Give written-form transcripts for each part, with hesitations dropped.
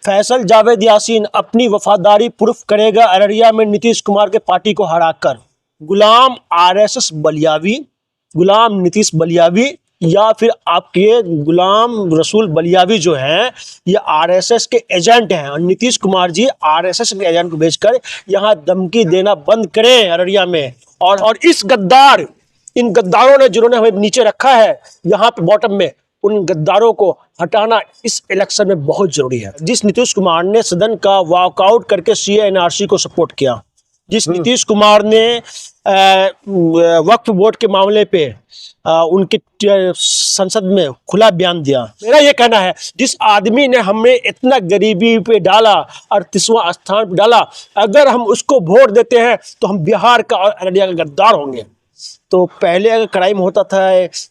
फैसल जावेद यासीन अपनी वफादारी प्रूफ करेगा अररिया में नीतीश कुमार के पार्टी को हराकर। गुलाम आरएसएस बलियावी, गुलाम नीतीश बलियावी या फिर आपके गुलाम रसूल बलियावी जो हैं ये आरएसएस के एजेंट हैं और नीतीश कुमार जी आरएसएस के एजेंट को भेजकर यहाँ धमकी देना बंद करें अररिया में। और इस गद्दार, इन गद्दारों ने जिन्होंने हमें नीचे रखा है यहाँ पे बॉटम में, उन गद्दारों को हटाना इस इलेक्शन में बहुत जरूरी है। जिस नीतीश कुमार ने सदन का वॉकआउट करके सीए एनआरसी को सपोर्ट किया, जिस नीतीश कुमार ने वक्फ बोर्ड के मामले पे उनके संसद में खुला बयान दिया, मेरा ये कहना है जिस आदमी ने हमें इतना गरीबी पे डाला, 38वां स्थान पे डाला, अगर हम उसको वोट देते हैं तो हम बिहार का और अररिया का गद्दार होंगे। तो पहले अगर क्राइम होता था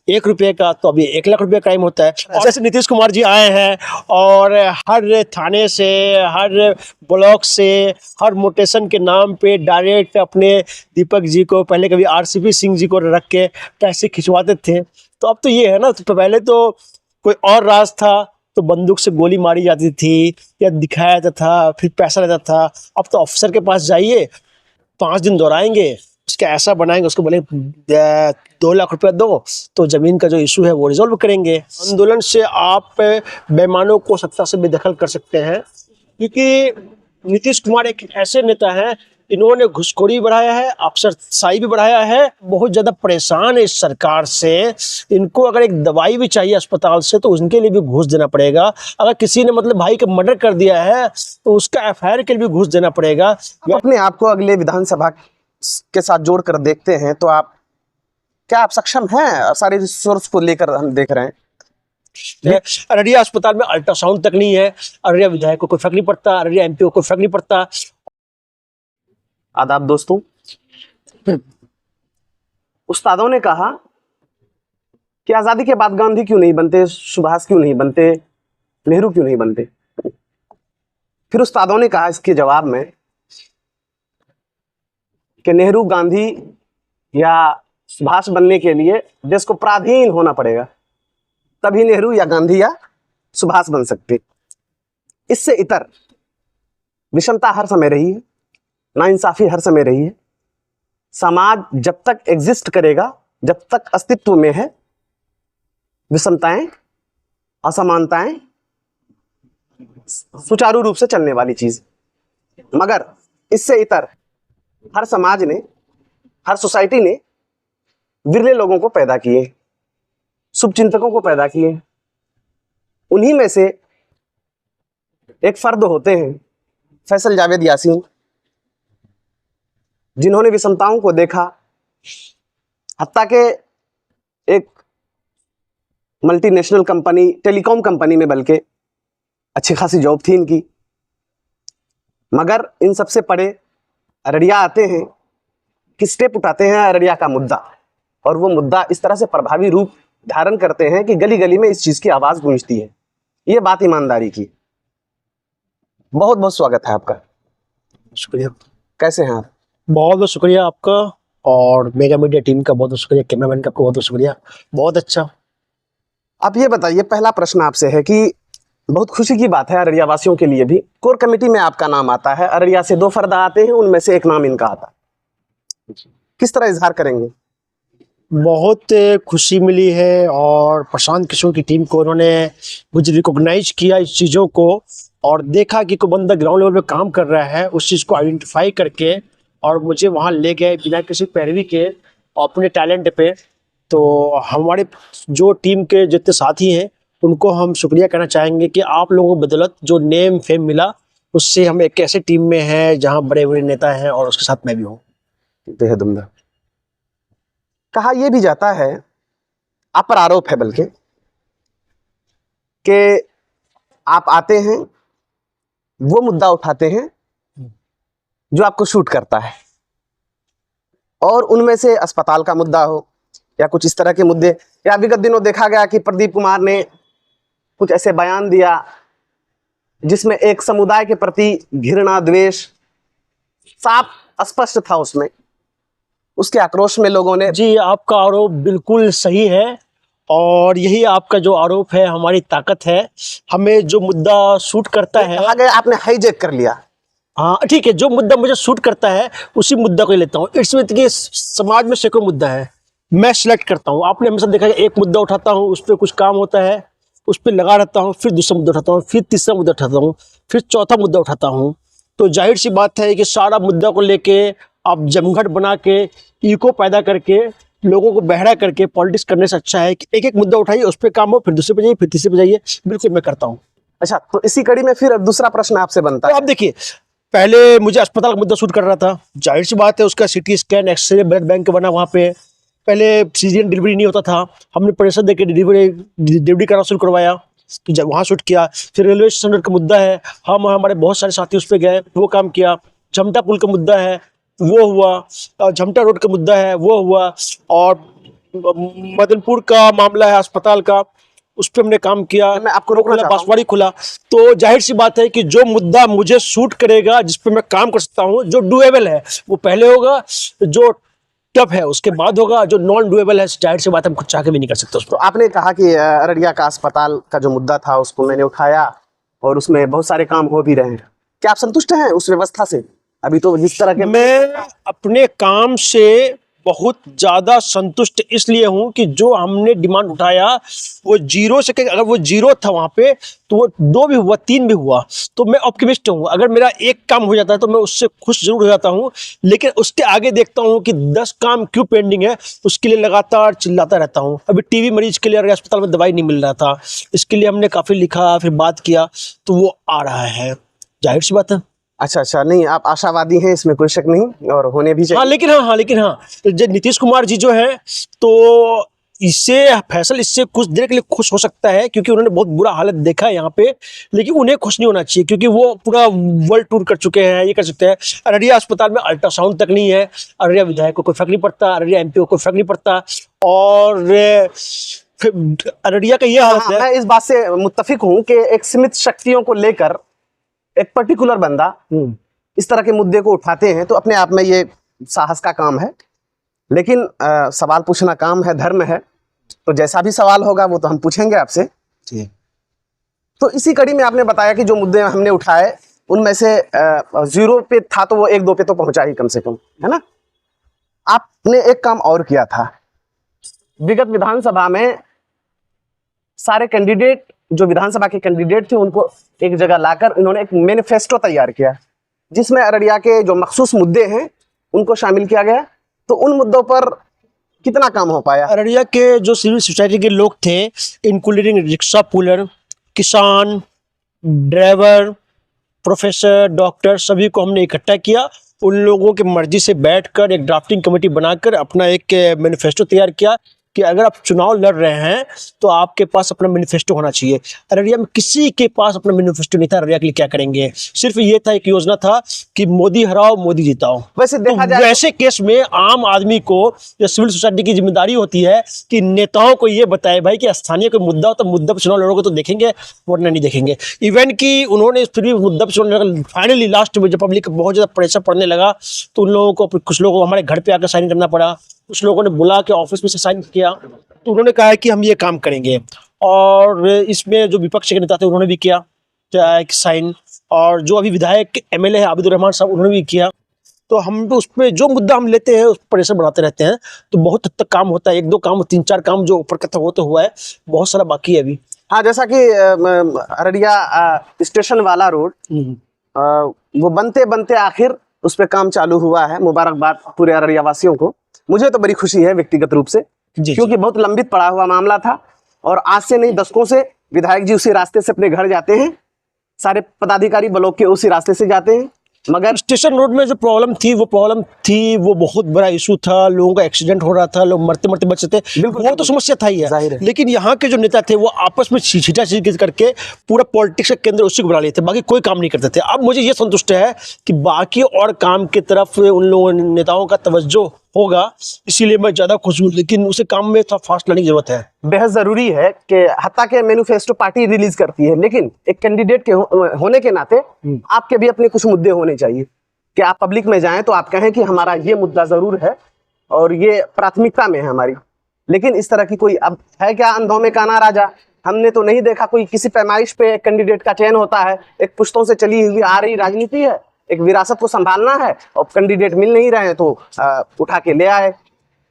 1 रुपये का तो अभी 1 लाख रुपये क्राइम होता है। जैसे नीतीश कुमार जी आए हैं और हर थाने से, हर ब्लॉक से, हर मोटेशन के नाम पे डायरेक्ट अपने दीपक जी को, पहले कभी आरसीपी सिंह जी को रख के पैसे खिंचवाते थे। तो अब तो ये है ना, तो पहले तो कोई और राज था तो बंदूक से गोली मारी जाती थी या दिखाया जाता था, फिर पैसा रहता था। अब तो अफसर के पास जाइए, 5 दिन दोहराएंगे, उसका ऐसा बनाएंगे, उसको बोले 2 लाख रुपया दो तो जमीन का जो इशू है वो रिजॉल्व करेंगे। आंदोलन से आप बेईमानों को सत्ता से बेदखल कर सकते हैं, क्योंकि नीतीश कुमार एक ऐसे नेता हैं, इन्होंने घुसखोरी बढ़ाया है, अफसरशाही भी बढ़ाया है, बहुत ज़्यादा परेशान है इस सरकार से। इनको अगर एक दवाई भी चाहिए अस्पताल से तो उनके लिए भी घूस देना पड़ेगा। अगर किसी ने मतलब भाई का मर्डर कर दिया है तो उसका एफआईआर के लिए भी घूस देना पड़ेगा। अपने आप को अगले विधानसभा के साथ जोड़कर देखते हैं तो आप सक्षम हैं? सारे रिसोर्स को लेकर हम देख रहे हैं। अररिया अस्पताल में अल्ट्रासाउंड तक नहीं है, अररिया विधायक को कोई फर्क नहीं पड़ता, अररिया एमपी को कोई फर्क नहीं पड़ता। आदाब दोस्तों, उस्तादों ने कहा कि आजादी के बाद गांधी क्यों नहीं बनते, सुभाष क्यों नहीं बनते, नेहरू क्यों नहीं बनते। फिर उस्तादों ने कहा इसके जवाब में कि नेहरू, गांधी या सुभाष बनने के लिए देश को पराधीन होना पड़ेगा, तभी नेहरू या गांधी या सुभाष बन सकते। इससे इतर विषमता हर समय रही है, नाइंसाफी हर समय रही है। समाज जब तक एग्जिस्ट करेगा, जब तक अस्तित्व में है, विषमताएं, असमानताएं सुचारू रूप से चलने वाली चीज। मगर इससे इतर हर समाज ने, हर सोसाइटी ने विरले लोगों को पैदा किए, शुभचिंतकों को पैदा किए। उन्हीं में से एक फर्द होते हैं फैसल जावेद यासीन, जिन्होंने विषमताओं को देखा, हत्ता के एक मल्टीनेशनल कंपनी, टेलीकॉम कंपनी में बल्कि अच्छी खासी जॉब थी इनकी। मगर इन सबसे परे अररिया आते हैं कि स्टेप उठाते हैं अररिया का मुद्दा, और वो मुद्दा इस तरह से प्रभावी रूप धारण करते हैं कि गली गली में इस चीज की आवाज गूंजती है। ये बात ईमानदारी की। बहुत बहुत स्वागत है आपका। शुक्रिया। कैसे हैं आप? बहुत बहुत शुक्रिया आपका और मेगा मीडिया टीम का बहुत बहुत शुक्रिया, कैमरामैन का बहुत बहुत शुक्रिया। बहुत अच्छा। आप ये बताइए, पहला प्रश्न आपसे है कि बहुत खुशी की बात है अररिया वासियों के लिए भी, कोर कमेटी में आपका नाम आता है। अररिया से 2 फर्द आते हैं, उनमें से एक नाम इनका आता है। किस तरह इजहार करेंगे? बहुत खुशी मिली है और प्रशांत किशोर की टीम को उन्होंने मुझे रिकॉग्नाइज किया इस चीज़ों को, और देखा कि कोई बंदा ग्राउंड लेवल पे काम कर रहा है, उस चीज़ को आइडेंटिफाई करके और मुझे वहाँ ले गए बिना किसी पैरवी के और अपने टैलेंट पे। तो हमारे जो टीम के जितने साथी हैं उनको हम शुक्रिया कहना चाहेंगे कि आप लोगों को बदौलत जो नेम फेम मिला, उससे हम एक ऐसे टीम में हैं जहाँ बड़े बड़े नेता हैं और उसके साथ मैं भी हूँ। बेहद उम्दा। कहा यह भी जाता है, आप पर आरोप है बल्कि, कि आप आते हैं, वो मुद्दा उठाते हैं जो आपको शूट करता है, और उनमें से अस्पताल का मुद्दा हो या कुछ इस तरह के मुद्दे, या विगत दिनों देखा गया कि प्रदीप कुमार ने कुछ ऐसे बयान दिया जिसमें एक समुदाय के प्रति घृणा, द्वेष साफ स्पष्ट था उसमें। उसके आक्रोश में लोगों ने। जी, आपका आरोप बिल्कुल सही है और यही आपका जो आरोप है हमारी ताकत है। हमें जो मुद्दा सूट करता है, कहा गया आपने हाईजैक कर लिया। हाँ ठीक है, जो मुद्दा मुझे सूट करता है उसी मुद्दा को ही लेता हूँ। इसमें देखिए समाज में सैकड़ों मुद्दा है, मैं सिलेक्ट करता हूँ। आपने हमेशा देखा है एक मुद्दा उठाता हूँ, उस पर कुछ काम होता है, उस पर लगा रहता हूँ, फिर दूसरा मुद्दा उठाता हूँ, फिर तीसरा मुद्दा उठाता हूँ, फिर चौथा मुद्दा उठाता हूँ। तो जाहिर सी बात है कि सारा मुद्दा को लेके आप जमघट बना के ईको पैदा करके लोगों को बहरा करके पॉलिटिक्स करने से अच्छा है कि एक एक मुद्दा उठाइए, उस पर काम हो, फिर दूसरे पे जाइए, फिर तीसरे पे जाइए। बिल्कुल मैं करता हूँ। अच्छा, तो इसी कड़ी में फिर दूसरा प्रश्न आपसे बनता तो है। आप देखिए, पहले मुझे अस्पताल का मुद्दा सूट कर रहा था। जाहिर सी बात है उसका CT scan, x ray, blood bank बना वहाँ पे। पहले सीजन डिलीवरी नहीं होता था, हमने प्रेशर देके डिलीवरी करना शुरू करवाया, तो जब वहाँ शूट किया। फिर रेलवे स्टेशन का मुद्दा है, हम हमारे बहुत सारे साथी उस पर गए, वो काम किया। झमटा पुल का मुद्दा है, वो हुआ। और झमटा रोड का मुद्दा है, वो हुआ। और मदनपुर का मामला है अस्पताल का, उस पर हमने काम किया। मैं आपको रोकना चाहता हूं। बांसवाड़ी खुला। तो जाहिर सी बात है कि जो मुद्दा मुझे सूट करेगा, जिस पे मैं काम कर सकता हूँ, जो डुएबल है वो पहले होगा, जो टफ है उसके बाद होगा, जो नॉन डुएबल है जाहिर सी बात है हम कुछ चाह के भी नहीं कर सकते उस तो पर। आपने कहा कि अररिया का अस्पताल का जो मुद्दा था उसको मैंने उठाया और उसमें बहुत सारे काम हो भी रहे हैं। क्या आप संतुष्ट हैं उस व्यवस्था से? अभी तो जिस तरह के मैं अपने काम से बहुत ज़्यादा संतुष्ट इसलिए हूँ कि जो हमने डिमांड उठाया वो जीरो से, अगर वो जीरो था वहाँ पे तो वो 2 भी हुआ, 3 भी हुआ, तो मैं ऑप्टिमिस्ट हूँ। अगर मेरा एक काम हो जाता है तो मैं उससे खुश जरूर हो जाता हूँ, लेकिन उसके आगे देखता हूँ कि 10 काम क्यों पेंडिंग है, उसके लिए लगातार चिल्लाता रहता हूँ। अभी टीबी मरीज के लिए अगर अस्पताल में दवाई नहीं मिल रहा था, इसके लिए हमने काफ़ी लिखा, फिर बात किया, तो वो आ रहा है। जाहिर सी बात है। अच्छा, नहीं, आप आशावादी हैं, इसमें कोई शक नहीं, और होने भी हाँ चाहिए। लेकिन हाँ, जो नीतीश कुमार जी जो है, तो इससे फैसल इससे कुछ देर के लिए खुश हो सकता है क्योंकि उन्होंने बहुत बुरा हालत देखा है यहाँ पे, लेकिन उन्हें खुश नहीं होना चाहिए क्योंकि वो पूरा वर्ल्ड टूर कर चुके हैं, ये कर सकते हैं। अररिया अस्पताल में अल्ट्रासाउंड तक नहीं है, अररिया विधायक को कोई फर्क नहीं पड़ता, अररिया एमपी को कोई फर्क नहीं पड़ता। और अररिया का ये हालत हाँ, है। मैं इस बात से मुत्तफिक हूँ कि एक सीमित शक्तियों को लेकर एक पर्टिकुलर बंदा इस तरह के मुद्दे को उठाते हैं तो अपने आप में ये साहस का काम है। लेकिन सवाल पूछना काम है, धर्म है, तो जैसा भी सवाल होगा वो तो हम पूछेंगे आपसे। तो इसी कड़ी में आपने बताया कि जो मुद्दे हमने उठाए उनमें से 0 पे था तो वो 1-2 पे तो पहुंचा ही कम से कम, है ना। आपने एक काम और किया था, विगत विधानसभा में सारे कैंडिडेट, जो विधानसभा के कैंडिडेट थे, उनको एक जगह लाकर इन्होंने एक मैनिफेस्टो तैयार किया जिसमें अररिया के जो मखसूस मुद्दे हैं उनको शामिल किया गया। तो उन मुद्दों पर कितना काम हो पाया? अररिया के जो सिविल सोसाइटी के लोग थे, इंक्लूडिंग रिक्शा पुलर, किसान, ड्राइवर, प्रोफेसर, डॉक्टर, सभी को हमने इकट्ठा किया। उन लोगों की मर्जी से बैठकर एक ड्राफ्टिंग कमेटी बनाकर अपना एक मैनिफेस्टो तैयार किया कि अगर आप चुनाव लड़ रहे हैं तो आपके पास अपना मैनिफेस्टो होना चाहिए। अररिया में किसी के पास अपना मैनिफेस्टो नहीं था। अररिया के लिए क्या करेंगे, सिर्फ ये था, एक योजना था कि मोदी हराओ मोदी जिताओ। वैसे देखा तो जाए वैसे केस में आम आदमी को या सिविल सोसाइटी की जिम्मेदारी होती है कि नेताओं को ये बताए भाई कि स्थानीय कोई मुद्दा हो तो मुद्दा पर चुनाव लड़ोगे तो देखेंगे, वरना नहीं देखेंगे। इवन कि उन्होंने फिर भी मुद्दा पर चुनाव, फाइनली लास्ट में जब पब्लिक बहुत ज़्यादा प्रेशर पड़ने लगा तो उन लोगों को, कुछ लोगों को हमारे घर पे आकर साइन करना पड़ा, कुछ लोगों ने बुला के ऑफिस में से साइन किया। तो उन्होंने कहा कि हम ये काम करेंगे, और इसमें जो विपक्ष के नेता थे उन्होंने भी किया साइन, और जो अभी विधायक एमएलए है आबिदुर रहमान साहब, उन्होंने भी किया। तो हम तो उस पर जो मुद्दा हम लेते हैं उस पर प्रेशर बढ़ाते रहते हैं, तो बहुत हद तक काम होता है। 1-2 काम, 3-4 काम जो ऊपर का वो तो हुआ है, बहुत सारा बाकी है अभी। हाँ, जैसा कि अररिया स्टेशन वाला रोड, वो बनते बनते आखिर उस पर काम चालू हुआ है। मुबारकबाद पूरे अररिया वासियों को। मुझे तो बड़ी खुशी है व्यक्तिगत रूप से, क्योंकि बहुत लंबित पड़ा हुआ मामला था और आज से नहीं, दशकों से विधायक जी उसी रास्ते से अपने घर जाते हैं, सारे पदाधिकारी ब्लॉक के उसी रास्ते से जाते हैं। मगर स्टेशन रोड में जो प्रॉब्लम थी वो बहुत बड़ा इशू था। लोगों का एक्सीडेंट हो रहा था, लोग मरते मरते बचते थे, वो तो समस्या था ही जाहिर है। है। लेकिन यहाँ के जो नेता थे वो आपस में छींटा करके पूरा पॉलिटिक्स का केंद्र उसी को बना लिए थे, बाकी कोई काम नहीं करते थे। अब मुझे ये संतुष्ट है कि बाकी और काम की तरफ उन लोगों नेताओं का तवज्जो होगा, इसीलिए मैं ज़्यादा खुश हूँ। लेकिन उसे काम में थोड़ा फास्ट लाने की जरूरत है। बेहद जरूरी है कि हत्ता के मैनिफेस्टो पार्टी रिलीज करती है, लेकिन एक कैंडिडेट के होने के नाते आपके भी अपने कुछ मुद्दे होने चाहिए कि आप पब्लिक में जाएं तो आप कहें कि हमारा ये मुद्दा जरूर है और ये प्राथमिकता में है हमारी। लेकिन इस तरह की कोई अब है क्या, अंधों में काना राजा। हमने तो नहीं देखा कोई किसी पैमाइश पे कैंडिडेट का चयन होता है। एक पुश्तों से चली हुई आ रही राजनीति है, एक विरासत को संभालना है, और कैंडिडेट मिल नहीं रहे हैं तो उठा के ले आए।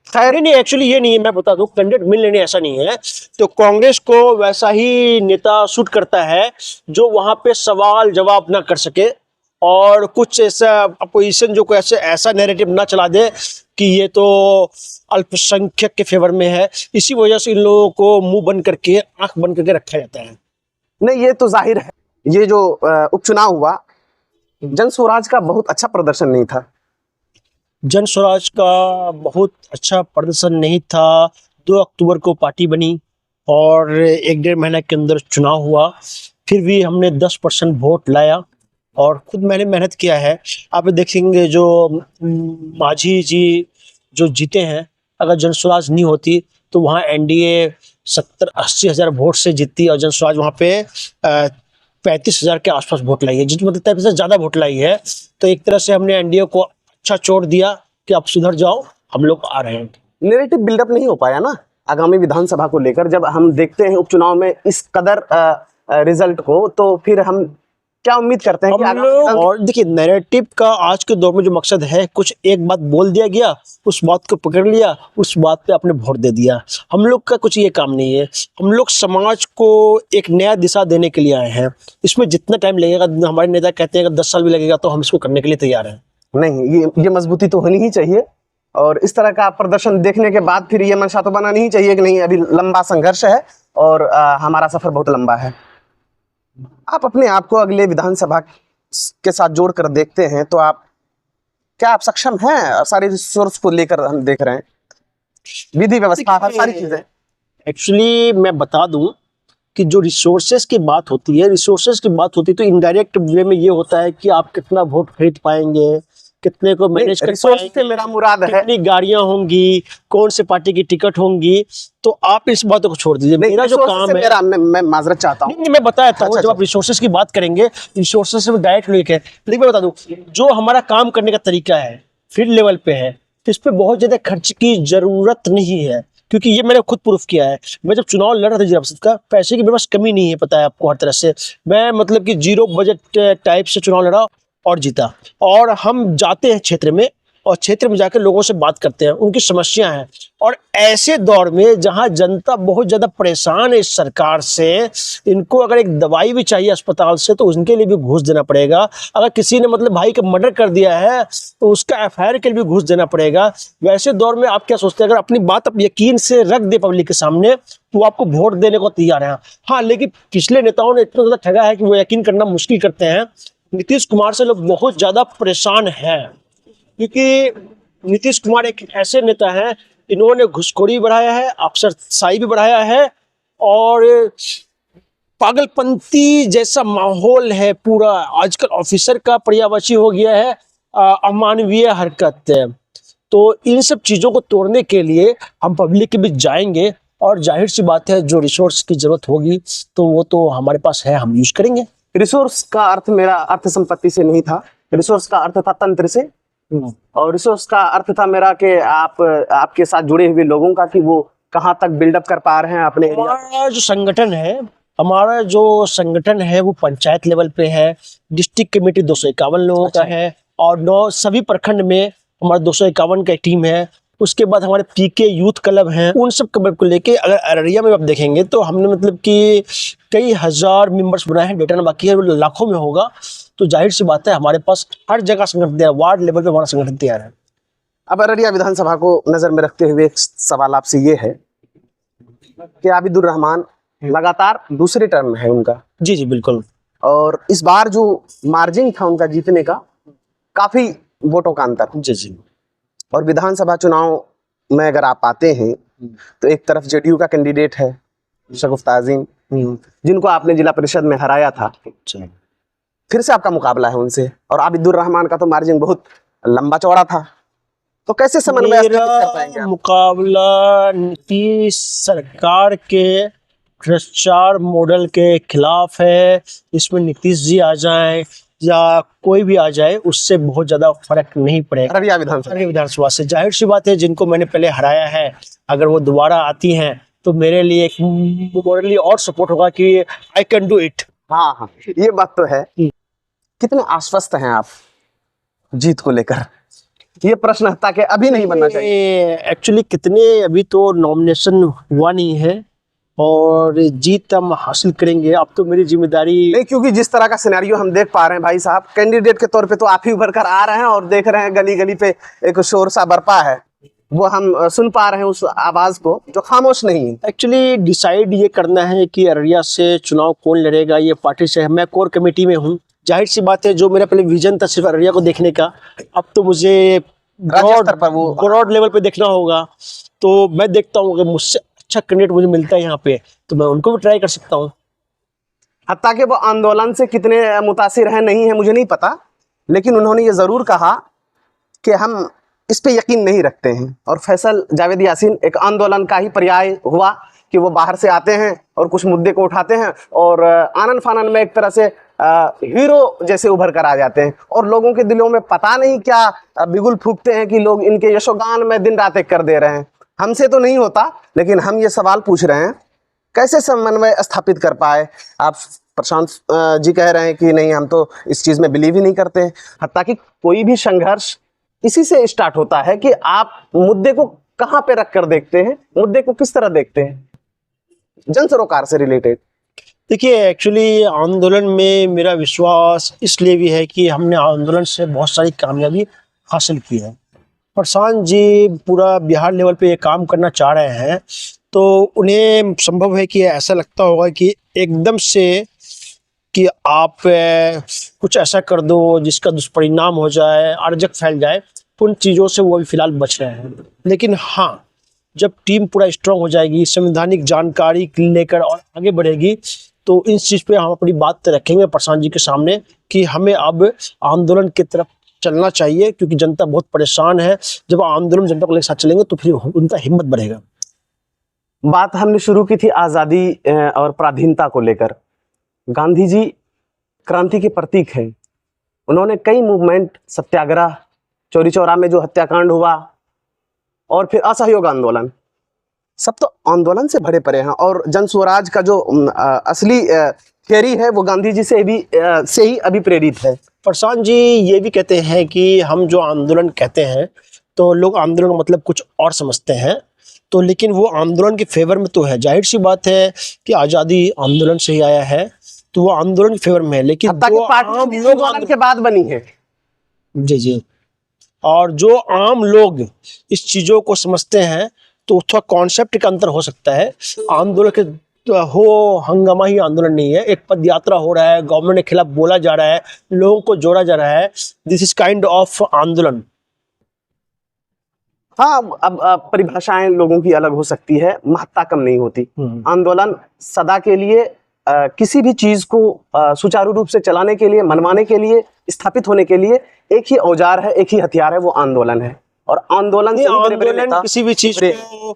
खैर नहीं, एक्चुअली ये नहीं है, मैं बता दूं, कैंडिडेट मिल लेने ऐसा नहीं है। तो कांग्रेस को वैसा ही नेता सूट करता है जो वहां पे सवाल जवाब ना कर सके, और कुछ ऐसा अपोजिशन जो कोई ऐसा नैरेटिव ना चला दे कि ये तो अल्पसंख्यक के फेवर में है। इसी वजह से इन लोगों को मुंह बंद करके, आंख बंद करके रखा जाता है। नहीं, ये तो जाहिर है, ये जो उपचुनाव हुआ, जन स्वराज का बहुत अच्छा प्रदर्शन नहीं था। जन स्वराज का बहुत अच्छा प्रदर्शन नहीं था। 2 अक्टूबर को पार्टी बनी और 1-1.5 महीने के अंदर चुनाव हुआ, फिर भी हमने 10% वोट लाया, और खुद मैंने मेहनत किया है। आप देखेंगे जो मांझी जी जो जीते हैं, अगर जन स्वराज नहीं होती तो वहाँ एनडीए 70-80 हज़ार वोट से जीतती, और जन स्वराज वहाँ पे 35,000 के आसपास वोट लाई है, जिस मतलब 35 से ज़्यादा वोट लाई है। तो एक तरह से हमने एनडीए को अच्छा चोट दिया कि आप सुधर जाओ, हम लोग आ रहे हैं। नैरेटिव बिल्डअप नहीं हो पाया ना आगामी विधानसभा को लेकर। जब हम देखते हैं उपचुनाव में इस कदर रिजल्ट को, तो फिर हम क्या उम्मीद करते हैं कि हम लोग, और देखिए नैरेटिव का आज के दौर में जो मकसद है, कुछ एक बात बोल दिया गया, उस बात को पकड़ लिया, उस बात पे आपने वोट दे दिया। हम लोग का कुछ ये काम नहीं है। हम लोग समाज को एक नया दिशा देने के लिए आए हैं। इसमें जितना टाइम लगेगा, हमारे नेता कहते हैं अगर 10 साल भी लगेगा तो हम इसको करने के लिए तैयार हैं। नहीं, ये मजबूती तो होनी ही चाहिए, और इस तरह का प्रदर्शन देखने के बाद फिर ये मंशा तो बना नहीं चाहिए कि नहीं, अभी लंबा संघर्ष है और हमारा सफर बहुत लंबा है। आप अपने आप को अगले विधानसभा के साथ जोड़कर देखते हैं तो आप सक्षम हैं? सारी रिसोर्स को लेकर हम देख रहे हैं, विधि व्यवस्था, हर सारी चीजें। एक्चुअली मैं बता दूं कि जो रिसोर्सेज की बात होती है तो इनडायरेक्ट वे में ये होता है कि आप कितना वोट खरीद पाएंगे, कितने को मैनेज कर रिसोर्स से पाएंगे, मेरा मुराद है कितनी गाड़ियां होंगी, कौन से पार्टी की टिकट होंगी। तो आप इस बातों को छोड़ दीजिए, मेरा जो काम है, मेरा मैं माजरत चाहता हूँ। नहीं, मैं बताता हूँ। अच्छा, जब आप रिसोर्सेज की बात करेंगे, रिसोर्सेज से डायरेक्ट लेके, लेकिन मैं बता दूं, जो हमारा काम करने का तरीका है, फील्ड लेवल पे है, तो इस पे बहुत ज्यादा खर्च की जरूरत नहीं है, क्योंकि ये मैंने खुद प्रूफ किया है। मैं जब चुनाव लड़ रहा था जिला परिषद का, पैसे की मेरे पास कमी नहीं है, पता है आपको, हर तरह से मैं मतलब कि 0 बजट टाइप से चुनाव लड़ा और जीता। और हम जाते हैं क्षेत्र में, और क्षेत्र में जाकर लोगों से बात करते हैं, उनकी समस्या है। और ऐसे दौर में जहां जनता बहुत ज्यादा परेशान है इस सरकार से, इनको अगर एक दवाई भी चाहिए अस्पताल से तो उनके लिए भी घूस देना पड़ेगा। अगर किसी ने मतलब भाई का मर्डर कर दिया है तो उसका एफआईआर के लिए भी घूस देना पड़ेगा। वैसे दौर में आप क्या सोचते हैं, अगर अपनी बात आप यकीन से रख दे पब्लिक के सामने तो आपको वोट देने को तैयार है। हाँ, लेकिन पिछले नेताओं ने इतना ज्यादा ठगा है कि वो यकीन करना मुश्किल करते हैं। नीतीश कुमार से लोग बहुत ज्यादा परेशान हैं, क्योंकि नीतीश कुमार एक ऐसे नेता हैं, इन्होंने घुसखोरी बढ़ाया है, अफसरशाही भी बढ़ाया है, और पागलपंती जैसा माहौल है पूरा। आजकल ऑफिसर का पर्यायवाची हो गया है, अमानवीय हरकत है। तो इन सब चीजों को तोड़ने के लिए हम पब्लिक के बीच जाएंगे, और जाहिर सी बात है जो रिसोर्स की जरूरत होगी तो वो तो हमारे पास है, हम यूज करेंगे। रिसोर्स का अर्थ मेरा अर्थ संपत्ति से नहीं था, रिसोर्स का अर्थ था तंत्र से, और रिसोर्स का अर्थ था मेरा कि आपके साथ जुड़े हुए लोगों का, कि वो कहाँ तक बिल्डअप कर पा रहे हैं अपने एरिया। हमारा जो संगठन है वो पंचायत लेवल पे है। डिस्ट्रिक्ट कमेटी 251 लोगों का है, और 9 सभी प्रखंड में हमारा 251 का एक टीम है। उसके बाद हमारे पीके यूथ क्लब हैं। उन सब क्लब को लेके अगर अररिया में आप देखेंगे तो हमने मतलब कि कई हजार मेंबर्स बनाए हैं, डेटा ना बाकी है, लाखों में होगा। तो जाहिर सी बात है हमारे पास हर जगह संगठन तैयार, वार्ड लेवल पे हमारा संगठन तैयार है। अब अररिया विधानसभा को नजर में रखते हुए एक सवाल आपसे ये है कि आबिदुर रहमान लगातार दूसरे टर्म में है उनका। जी जी बिल्कुल। और इस बार जो मार्जिन था उनका जीतने का, काफी वोटों का अंतर। जी जी। और विधानसभा चुनाव में अगर आप आते हैं तो एक तरफ जेडीयू का कैंडिडेट है शगुफ्ता आज़ीम, जिनको आपने जिला परिषद में हराया था। फिर से आपका मुकाबला है उनसे, और आबिदुर रहमान का तो मार्जिन बहुत लंबा चौड़ा था। तो कैसे समन्वय कर पाएंगे आप? मुकाबला नीतीश सरकार के भ्रष्टाचार मॉडल के खिलाफ है। इसमें नीतीश जी आ जाएं या कोई भी आ जाए उससे बहुत ज़्यादा फर्क नहीं पड़ेगा। अररिया विधानसभा अररिया विधानसभा से जाहिर सी बात है, जिनको मैंने पहले हराया है अगर वो दोबारा आती हैं तो मेरे लिए एक मॉरली और सपोर्ट होगा कि आई कैन डू इट। हाँ हाँ, ये बात तो है। कितने आश्वस्त हैं आप जीत को लेकर? ये प्रश्न हत्या के अभी नहीं बनना चाहिए। एक्चुअली कितने, अभी तो नॉमिनेशन हुआ नहीं है और जीत हम हासिल करेंगे। अब तो मेरी जिम्मेदारी नहीं, क्योंकि जिस तरह का सिनेरियो हम देख पा रहे हैं भाई साहब, कैंडिडेट के तौर पे तो आप ही उभर कर आ रहे हैं और देख रहे हैं गली गली पे एक शोर सा बरपा है, वो हम सुन पा रहे हैं उस आवाज को जो खामोश नहीं है। एक्चुअली डिसाइड ये करना है कि अररिया से चुनाव कौन लड़ेगा, ये पार्टी से। मैं कोर कमेटी में हूँ। जाहिर सी बात है, जो मेरा पहले विजन था सिर्फ अररिया को देखने का, अब तो मुझे राज्य स्तर पर वो ब्रॉड लेवल पे देखना होगा। तो मैं देखता हूँ अगर मुझसे अच्छा कैंडिडेट मुझे मिलता है यहाँ पे तो मैं उनको भी ट्राई कर सकता हूँ। हत्या के वो आंदोलन से कितने मुतासिर हैं नहीं है मुझे नहीं पता, लेकिन उन्होंने ये जरूर कहा कि हम इस पे यकीन नहीं रखते हैं। और फैसल जावेद यासीन एक आंदोलन का ही पर्याय हुआ कि वो बाहर से आते हैं और कुछ मुद्दे को उठाते हैं और आनन फानन में एक तरह से हीरो जैसे उभर कर आ जाते हैं और लोगों के दिलों में पता नहीं क्या बिगुल फूकते हैं कि लोग इनके यशोगान में दिन रात एक कर दे रहे हैं। हमसे तो नहीं होता, लेकिन हम ये सवाल पूछ रहे हैं कैसे समन्वय स्थापित कर पाए आप? प्रशांत जी कह रहे हैं कि नहीं हम तो इस चीज में बिलीव ही नहीं करते हैं। हत्या कि कोई भी संघर्ष इसी से स्टार्ट होता है कि आप मुद्दे को कहाँ पे रख कर देखते हैं, मुद्दे को किस तरह देखते हैं जन सरोकार से रिलेटेड। देखिए, एक्चुअली आंदोलन में मेरा विश्वास इसलिए भी है कि हमने आंदोलन से बहुत सारी कामयाबी हासिल की है। प्रशांत जी पूरा बिहार लेवल पे ये काम करना चाह रहे हैं तो उन्हें संभव है कि ऐसा लगता होगा कि एकदम से कि आप कुछ ऐसा कर दो जिसका दुष्परिणाम हो जाए, अराजक फैल जाए, तो उन चीज़ों से वो अभी फिलहाल बच रहे हैं। लेकिन हाँ, जब टीम पूरा स्ट्रांग हो जाएगी, संवैधानिक जानकारी लेकर और आगे बढ़ेगी, तो इस चीज़ पे हम अपनी बात रखेंगे प्रशांत जी के सामने कि हमें अब आंदोलन की तरफ चलना चाहिए, क्योंकि जनता बहुत परेशान है। जब आंदोलन जनता को लेकर साथ चलेंगे तो फिर उनका हिम्मत बढ़ेगा। बात हमने शुरू की थी आज़ादी और पराधीनता को लेकर। गांधी जी क्रांति के प्रतीक हैं। उन्होंने कई मूवमेंट, सत्याग्रह, चौरी चौरा में जो हत्याकांड हुआ और फिर असहयोग आंदोलन, सब तो आंदोलन से भरे पड़े हैं। और जन स्वराज का जो असली थियरी है वो गांधी जी से ही अभिप्रेरित है। प्रशांत जी ये भी कहते हैं कि हम जो आंदोलन कहते हैं तो लोग आंदोलन का मतलब कुछ और समझते हैं, तो लेकिन वो आंदोलन के फेवर में तो है। जाहिर सी बात है कि आज़ादी आंदोलन से ही आया है, तो वो आंदोलन के फेवर में है। लेकिन जो आम लोग आंदोलन के बाद बनी है। जी, और जो आम लोग इस चीज़ों को समझते हैं तो थोड़ा कॉन्सेप्ट का अंतर हो सकता है। आंदोलन के हंगामा ही आंदोलन नहीं है, एक पद यात्रा हो रहा है, गवर्नमेंट के खिलाफ बोला जा रहा है, लोगों को जोड़ा जा रहा है। दिस इज काइंड ऑफ आंदोलन। हाँ, अब परिभाषाएं लोगों की अलग हो सकती है, महत्ता कम नहीं होती। आंदोलन सदा के लिए किसी भी चीज को सुचारू रूप से चलाने के लिए, मनवाने के लिए, स्थापित होने के लिए एक ही औजार है, एक ही हथियार है, वो आंदोलन है। और आंदोलन से आंदोलन किसी भी चीज को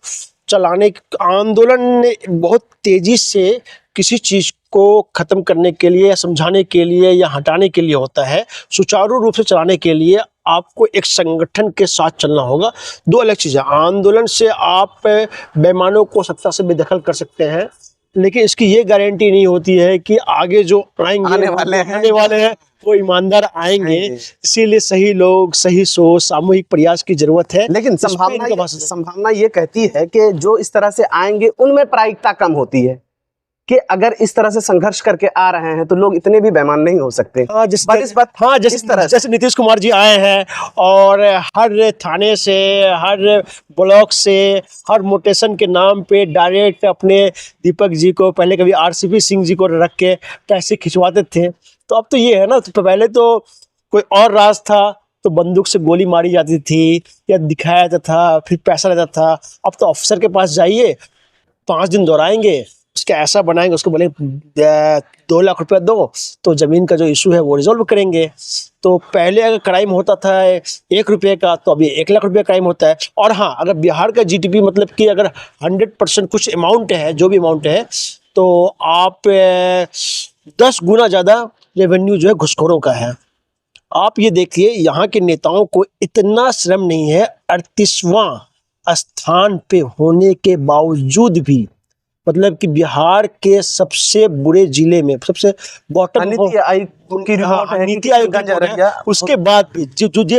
चलाने, आंदोलन बहुत तेजी से किसी चीज को खत्म करने के लिए या समझाने के लिए या हटाने के लिए होता है। सुचारू रूप से चलाने के लिए आपको एक संगठन के साथ चलना होगा। दो अलग चीज़ें। आंदोलन से आप बेईमानों को सत्ता से बेदखल कर सकते हैं, लेकिन इसकी ये गारंटी नहीं होती है कि आगे जो आने वाले हैं वो ईमानदार आएंगे। इसीलिए सही लोग, सही सोच, सामूहिक प्रयास की जरूरत है। लेकिन संभावना ये कहती है कि जो इस तरह से आएंगे उनमें प्रायिकता कम होती है कि अगर इस तरह से संघर्ष करके आ रहे हैं तो लोग इतने भी बेईमान नहीं हो सकते। जैसे नीतीश कुमार जी आए हैं और हर थाने से, हर ब्लॉक से, हर मोटेशन के नाम पे डायरेक्ट अपने दीपक जी को, पहले कभी आरसीपी सिंह जी को रख के पैसे खिंचवाते थे। तो अब तो ये है ना, तो पहले तो कोई और राज था, तो बंदूक से गोली मारी जाती थी या दिखाया जाता था, फिर पैसा लेता था। अब तो ऑफिसर के पास जाइए, 5 दिन दोहराएंगे, उसके ऐसा बनाएंगे, उसको बोले 2 लाख रुपया दो तो ज़मीन का जो इशू है वो रिजॉल्व करेंगे। तो पहले अगर क्राइम होता था 1 रुपये का, तो अभी 1 लाख रुपया क्राइम होता है। और हाँ, अगर बिहार का जीडीपी मतलब कि अगर 100% कुछ अमाउंट है, जो भी अमाउंट है, तो आप 10 गुना ज़्यादा रेवेन्यू जो है घुसखोरों का है। आप ये देखिए, यहाँ के नेताओं को इतना शर्म नहीं है, 38वां स्थान पे होने के बावजूद भी, मतलब कि बिहार के सबसे बुरे जिले में, सबसे बॉटम, नीति आयोग की रिपोर्ट है, नीति आयोग की रिपोर्ट है, अररिया, उसके बाद भी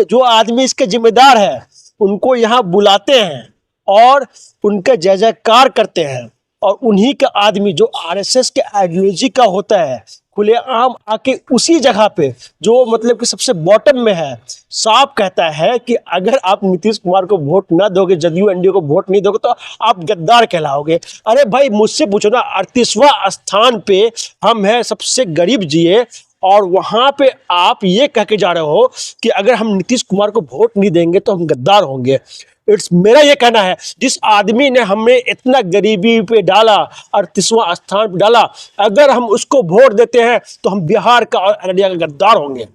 जो आदमी इसके जिम्मेदार है उनको यहाँ बुलाते हैं और उनका जय जयकार करते हैं, और उन्हीं का आदमी जो आरएसएस के आइडियोलॉजी का होता है खुलेआम आके उसी जगह पे, जो मतलब कि सबसे बॉटम में है, साफ कहता है कि अगर आप नीतीश कुमार को वोट ना दोगे, जदयू एनडीए को वोट नहीं दोगे, तो आप गद्दार कहलाओगे। अरे भाई, मुझसे पूछो ना, 38वां स्थान पे हम हैं, सबसे गरीब जिए, और वहां पे आप ये कह के जा रहे हो कि अगर हम नीतीश कुमार को वोट नहीं देंगे तो हम गद्दार होंगे। मेरा ये कहना है, जिस आदमी ने हमें इतना गरीबी पे डाला, 38वां स्थान पे डाला, अगर हम उसको वोट देते हैं तो हम बिहार का और अररिया का गद्दार होंगे।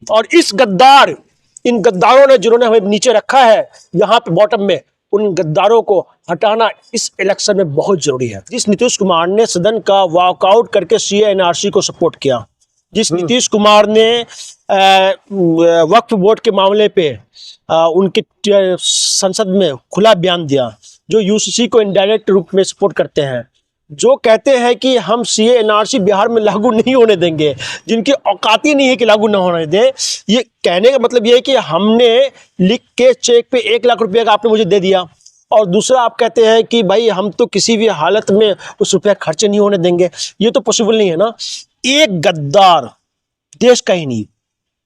और इन गद्दारों ने, जिन्होंने हमें नीचे रखा है यहाँ पे बॉटम में, उन गद्दारों को हटाना इस इलेक्शन में बहुत जरूरी है। जिस नीतीश कुमार ने सदन का वॉकआउट करके सीए एनआरसी को सपोर्ट किया, जिस नीतीश कुमार ने वक्फ बोर्ड के मामले पे उनके संसद में खुला बयान दिया, जो यूसीसी को इनडायरेक्ट रूप में सपोर्ट करते हैं, जो कहते हैं कि हम सीए एनआरसी बिहार में लागू नहीं होने देंगे, जिनकी औकात ही नहीं है कि लागू ना होने दें। ये कहने का मतलब ये है कि हमने लिख के चेक पे 1 लाख रुपये का आपने मुझे दे दिया, और दूसरा आप कहते हैं कि भाई हम तो किसी भी हालत में उस रुपया खर्चे नहीं होने देंगे। ये तो पॉसिबल नहीं है ना। एक गद्दार, देश का ही नहीं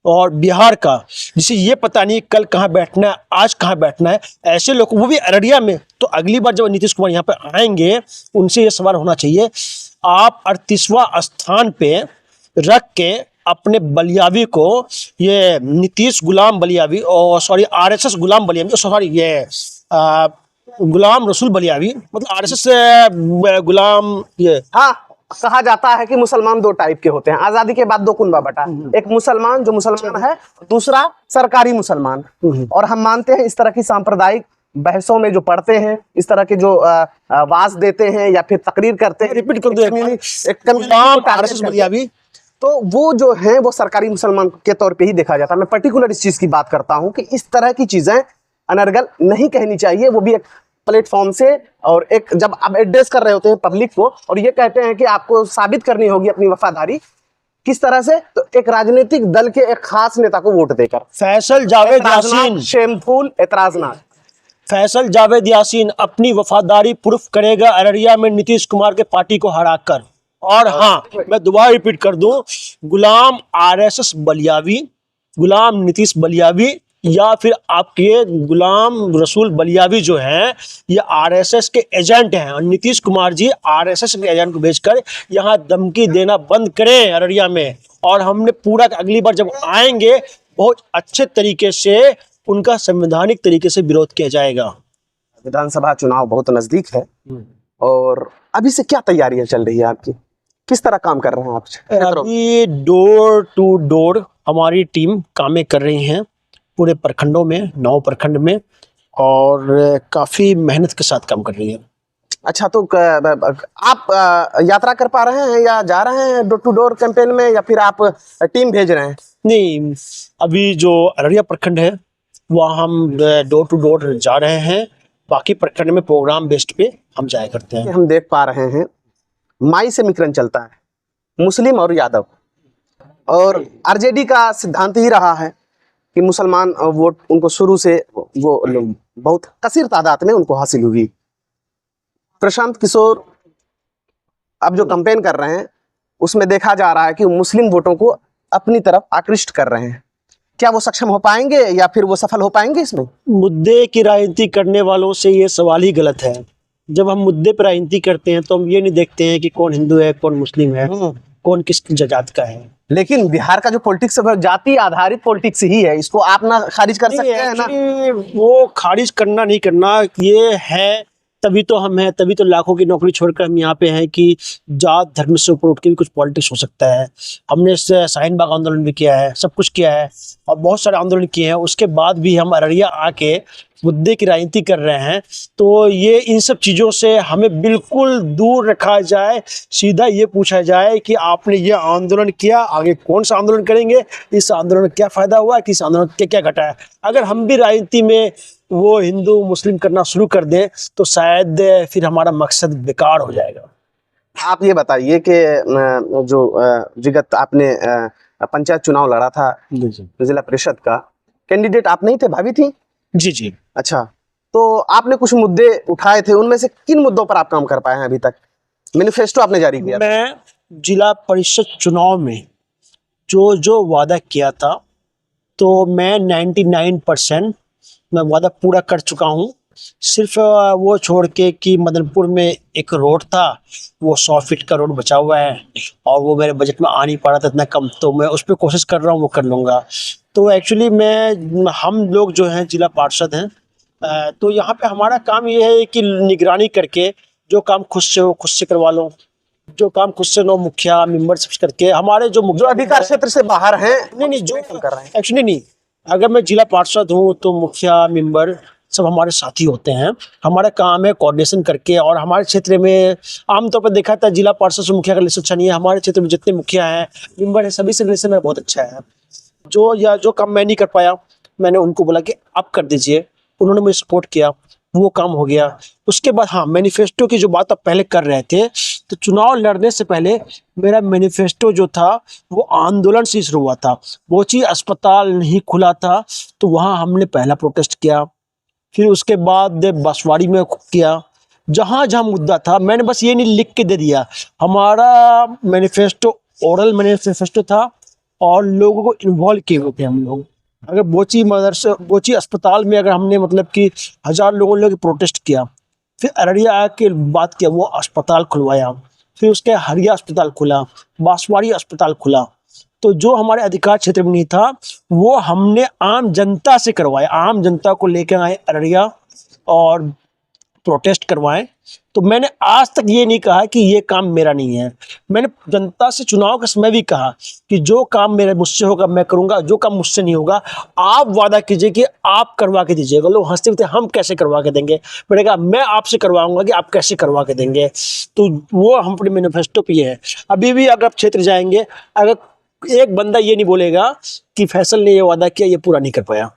और बिहार का, जिसे ये पता नहीं कल कहाँ बैठना है, आज कहाँ बैठना है, ऐसे लोग, वो भी अररिया में, तो अगली बार जब नीतीश कुमार यहाँ पे आएंगे उनसे ये सवाल होना चाहिए, आप 38वां स्थान पे रख के अपने बलियावी को, ये नीतीश गुलाम बलियावी, और सॉरी आरएसएस गुलाम बलियावी, सॉरी ये गुलाम रसूल बलियावी, मतलब आरएसएस गुलाम, ये हाँ, कहा जाता है कि मुसलमान 2 टाइप के होते हैं। आजादी के बाद 2 कुनबा बटा, एक मुसलमान जो मुसलमान है, दूसरा सरकारी मुसलमान। और हम मानते हैं इस तरह की सांप्रदायिक बहसों में जो पढ़ते हैं, इस तरह के जो वाज देते हैं या फिर तकरीर करते हैं, रिपीट कर दो, गुलाम आरएसएस बलियावी, तो वो जो है वो सरकारी मुसलमान के तौर पे ही देखा जाता है। मैं पर्टिकुलर इस चीज की बात करता हूं कि इस तरह की चीजें अनर्गल नहीं कहनी चाहिए, वो भी एक प्लेटफॉर्म से, और एक जब आप एड्रेस कर रहे होते हैं पब्लिक को और ये कहते हैं कि आपको साबित करनी होगी अपनी वफादारी, किस तरह से, तो एक राजनीतिक दल के एक खास नेता को वोट देकर। फैसल जावेद यासीन, शेमफुल एतराजनाक, फैसल जावेद यासीन अपनी वफादारी प्रूफ करेगा अररिया में नीतीश कुमार के पार्टी को हराकर। और हाँ, मैं दोबारा रिपीट कर दूं, गुलाम आरएसएस बलियावी, गुलाम नीतीश बलियावी, या फिर आपके गुलाम रसूल बलियावी जो हैं, ये आरएसएस के एजेंट हैं, और नीतीश कुमार जी आरएसएस के एजेंट को भेजकर यहाँ धमकी देना बंद करें अररिया में। और हमने पूरा, अगली बार जब आएंगे बहुत अच्छे तरीके से उनका संवैधानिक तरीके से विरोध किया जाएगा। विधानसभा चुनाव बहुत नजदीक है, और अभी से क्या तैयारियां चल रही है आपकी, किस तरह काम कर रहे हैं आप? अभी डोर टू डोर हमारी टीम कामें कर रही हैं पूरे प्रखंडों में, 9 प्रखंड में, और काफी मेहनत के साथ काम कर रही है। अच्छा, तो आप यात्रा कर पा रहे हैं या जा रहे हैं डोर टू डोर कैंपेन में, या फिर आप टीम भेज रहे हैं? नहीं, अभी जो अररिया प्रखंड है वहाँ हम डोर टू डोर जा रहे हैं, बाकी प्रखंड में प्रोग्राम बेस्ड पे हम जाया करते हैं। हम देख पा रहे हैं माई समीकरण चलता है, मुस्लिम और यादव, और आरजेडी का सिद्धांत ही रहा है कि मुसलमान वोट उनको शुरू से वो बहुत कसीर तादाद में उनको हासिल हुई। प्रशांत किशोर अब जो कैंपेन कर रहे हैं उसमें देखा जा रहा है कि मुस्लिम वोटों को अपनी तरफ आकृष्ट कर रहे हैं। क्या वो सक्षम हो पाएंगे या फिर वो सफल हो पाएंगे इसमें? मुद्दे की राजनीति करने वालों से ये सवाल ही गलत है। जब हम मुद्दे पर राजनीति करते हैं तो हम ये नहीं देखते हैं कि कौन हिंदू है, कौन मुस्लिम है, कौन किस जात का है। लेकिन बिहार का जो पॉलिटिक्स है जाति आधारित पॉलिटिक्स ही है, इसको आप ना खारिज कर सकते हैं ना। वो खारिज करना नहीं करना, ये है तभी तो हम हैं, तभी तो लाखों की नौकरी छोड़कर हम यहाँ पे हैं कि जात धर्म से ऊपर उठ के भी कुछ पॉलिटिक्स हो सकता है। हमने इससे शाहीन बाग आंदोलन भी किया है, सब कुछ किया है और बहुत सारे आंदोलन किए हैं, उसके बाद भी हम अररिया आके मुद्दे की राजनीति कर रहे हैं। तो ये इन सब चीज़ों से हमें बिल्कुल दूर रखा जाए, सीधा ये पूछा जाए कि आपने ये आंदोलन किया, आगे कौन सा आंदोलन करेंगे, इस आंदोलन में क्या फ़ायदा हुआ, किस आंदोलन के क्या घटा है। अगर हम भी राजनीति में वो हिंदू मुस्लिम करना शुरू कर दें तो शायद फिर हमारा मकसद बेकार हो जाएगा। आप ये बताइए कि जो विगत आपने पंचायत चुनाव लड़ा था जिला परिषद का, कैंडिडेट आप नहीं थे, भाभी थी? जी जी। अच्छा, तो आपने कुछ मुद्दे उठाए थे, उनमें से किन मुद्दों पर आप काम कर पाए हैं अभी तक? मैनिफेस्टो आपने जारी किया था। मैं जिला परिषद चुनाव में जो जो वादा किया था तो मैं 99% मैं वादा पूरा कर चुका हूँ। सिर्फ वो छोड़ के कि मदनपुर में एक रोड था, वो 100 फीट का रोड बचा हुआ है और वो मेरे बजट में आ नहीं पा रहा था इतना कम, तो मैं उस पर कोशिश कर रहा हूँ, वो कर लूँगा। तो एक्चुअली हम लोग जो हैं जिला पार्षद हैं, तो यहाँ पे हमारा काम ये है कि निगरानी करके जो काम खुद से हो खुद से करवा लो, जो काम खुद से नो मुखिया मेंबरशिप करके हमारे जो जो अधिकार क्षेत्र से बाहर हैं, नहीं जो काम कर रहे हैं। एक्चुअली नहीं, अगर मैं जिला पार्षद हूँ तो मुखिया मेंबर सब हमारे साथी होते हैं। हमारा काम है कोऑर्डिनेशन करके, और हमारे क्षेत्र में आमतौर पर देखा था जिला पार्षद से मुखिया का रिलेशन अच्छा नहीं है। हमारे क्षेत्र में जितने मुखिया हैं मेंबर हैं सभी से रिलेशन मेरा बहुत अच्छा है। जो काम मैं नहीं कर पाया मैंने उनको बोला कि आप कर दीजिए, उन्होंने मुझे सपोर्ट किया, वो काम हो गया। उसके बाद हाँ, मैनिफेस्टो की जो बात आप पहले कर रहे थे, तो चुनाव लड़ने से पहले मेरा मैनिफेस्टो जो था वो आंदोलन से शुरू हुआ था। बोची अस्पताल नहीं खुला था तो वहाँ हमने पहला प्रोटेस्ट किया, फिर उसके बाद बसवाड़ी में किया, जहाँ जहाँ मुद्दा था मैंने बस ये नहीं लिख के दे दिया। हमारा मैनिफेस्टो ओरल मैनिफेस्टो था और लोगों को इन्वॉल्व किए हुए थे हम लोग। अगर बोची अस्पताल में अगर हमने मतलब कि 1000 लोगों ने प्रोटेस्ट किया, फिर अररिया आके बात किया, वो अस्पताल खुलवाया, फिर उसके हरिया अस्पताल खुला, बांसवाड़ी अस्पताल खुला। तो जो हमारे अधिकार क्षेत्र में नहीं था वो हमने आम जनता से करवाया, आम जनता को लेकर आए अररिया और प्रोटेस्ट करवाएं। तो मैंने आज तक ये नहीं कहा कि ये काम मेरा नहीं है। मैंने जनता से चुनाव के समय भी कहा कि जो काम मेरे मुझसे होगा मैं करूंगा, जो काम मुझसे नहीं होगा आप वादा कीजिए कि आप करवा के दीजिएगा। लोग हंसते हुए हम कैसे करवा के देंगे, मैंने कहा मैं आपसे करवाऊंगा कि आप कैसे करवा के देंगे। तो वो हम अपने मैनिफेस्टो पे है। अभी भी अगर आप क्षेत्र जाएंगे, अगर एक बंदा ये नहीं बोलेगा कि फैसल ने ये वादा किया ये पूरा नहीं कर पाया।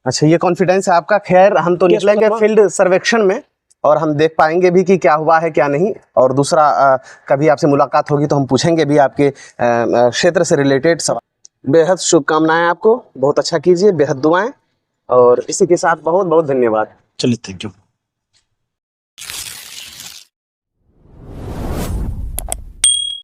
अच्छा, ये कॉन्फिडेंस है आपका। खैर, हम तो निकलेंगे फील्ड सर्वेक्षण में और हम देख पाएंगे भी कि क्या हुआ है क्या नहीं। और दूसरा, कभी आपसे मुलाकात होगी तो हम पूछेंगे भी आपके क्षेत्र से रिलेटेड सवाल। बेहद शुभकामनाएं आपको, बहुत अच्छा कीजिए, बेहद दुआएं, और इसी के साथ बहुत बहुत धन्यवाद। चलिए, थैंक यू।